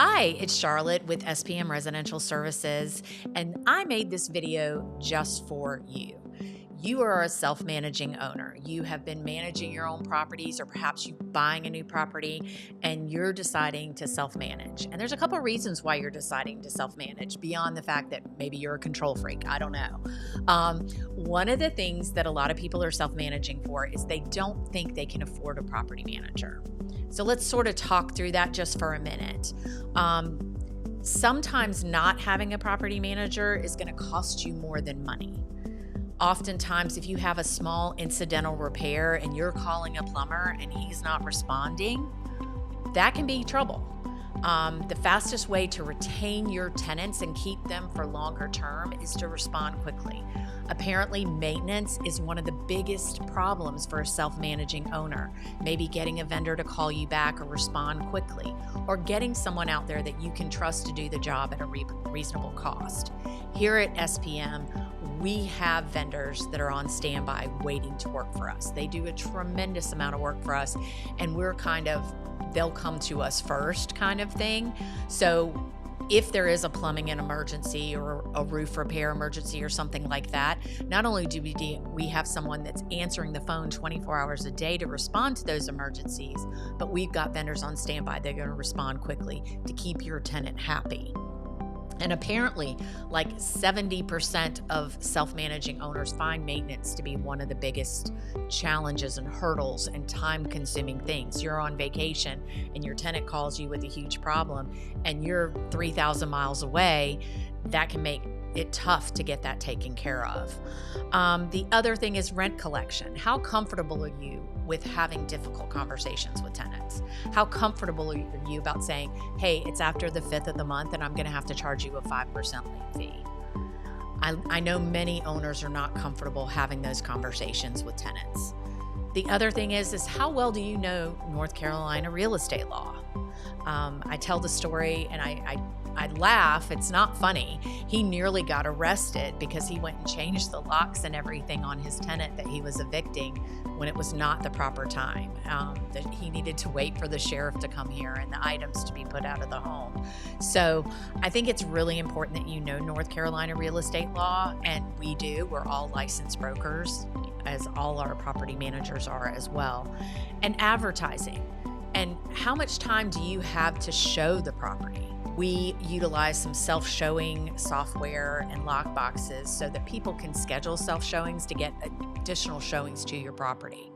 Hi, it's Charlotte with SPM Residential Services, and I made this video just for you. You are a self-managing owner. You have been managing your own properties, or perhaps you buying a new property and you're deciding to self-manage. And there's a couple of reasons why you're deciding to self-manage beyond the fact that maybe you're a control freak. I don't know. One of the things that a lot of people are self-managing for is they don't think they can afford a property manager. So let's sort of talk through that just for a minute. Sometimes not having a property manager is going to cost you more than money. Oftentimes, if you have a small incidental repair and you're calling a plumber and he's not responding, that can be trouble. The fastest way to retain your tenants and keep them for longer term is to respond quickly. Apparently, maintenance is one of the biggest problems for a self-managing owner. Maybe getting a vendor to call you back or respond quickly, or getting someone out there that you can trust to do the job at a reasonable cost. Here at SPM, we have vendors that are on standby waiting to work for us. They do a tremendous amount of work for us, and we're they'll come to us first kind of thing. So if there is a plumbing emergency or a roof repair emergency or something like that, not only do we have someone that's answering the phone 24 hours a day to respond to those emergencies, but we've got vendors on standby. They're going to respond quickly to keep your tenant happy. And apparently, like 70% of self-managing owners find maintenance to be one of the biggest challenges and hurdles and time-consuming things. You're on vacation and your tenant calls you with a huge problem and you're 3,000 miles away. That can make it tough to get that taken care of. The other thing is rent collection. How comfortable are you with having difficult conversations with tenants? How comfortable are you about saying, hey, it's after the 5th of the month and I'm going to have to charge you a 5% late fee? I know many owners are not comfortable having those conversations with tenants. The other thing is how well do you know North Carolina real estate law? I tell the story and I laugh. It's not funny. He nearly got arrested because he went and changed the locks and everything on his tenant that he was evicting when it was not the proper time. That he needed to wait for the sheriff to come here and the items to be put out of the home. So I think it's really important that you know North Carolina real estate law, and we do. We're all licensed brokers, as all our property managers are as well. And advertising. And how much time do you have to show the property? We utilize some self-showing software and lock boxes so that people can schedule self-showings to get additional showings to your property.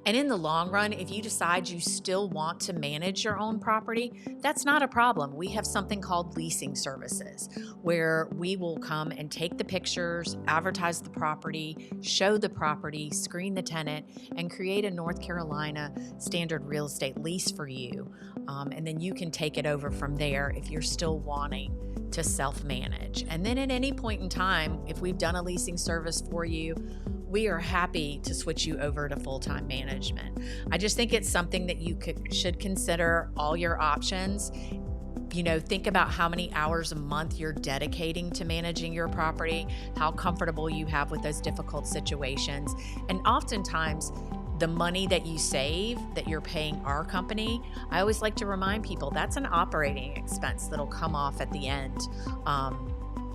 And in the long run, if you decide you still want to manage your own property, that's not a problem. We have something called leasing services, where we will come and take the pictures, advertise the property, show the property, screen the tenant, and create a North Carolina standard real estate lease for you. And then you can take it over from there if you're still wanting to self-manage. And then at any point in time, if we've done a leasing service for you, we are happy to switch you over to full-time management. I just think it's something that you should consider all your options. You know, think about how many hours a month you're dedicating to managing your property, how comfortable you have with those difficult situations. And oftentimes, the money that you save that you're paying our company, I always like to remind people that's an operating expense that'll come off at the end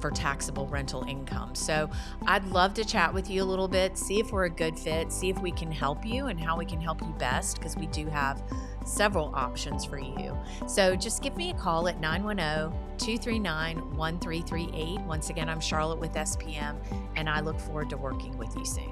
for taxable rental income. So I'd love to chat with you a little bit, see if we're a good fit, see if we can help you and how we can help you best, because we do have several options for you. So just give me a call at 910-239-1338. Once again, I'm Charlotte with SPM, and I look forward to working with you soon.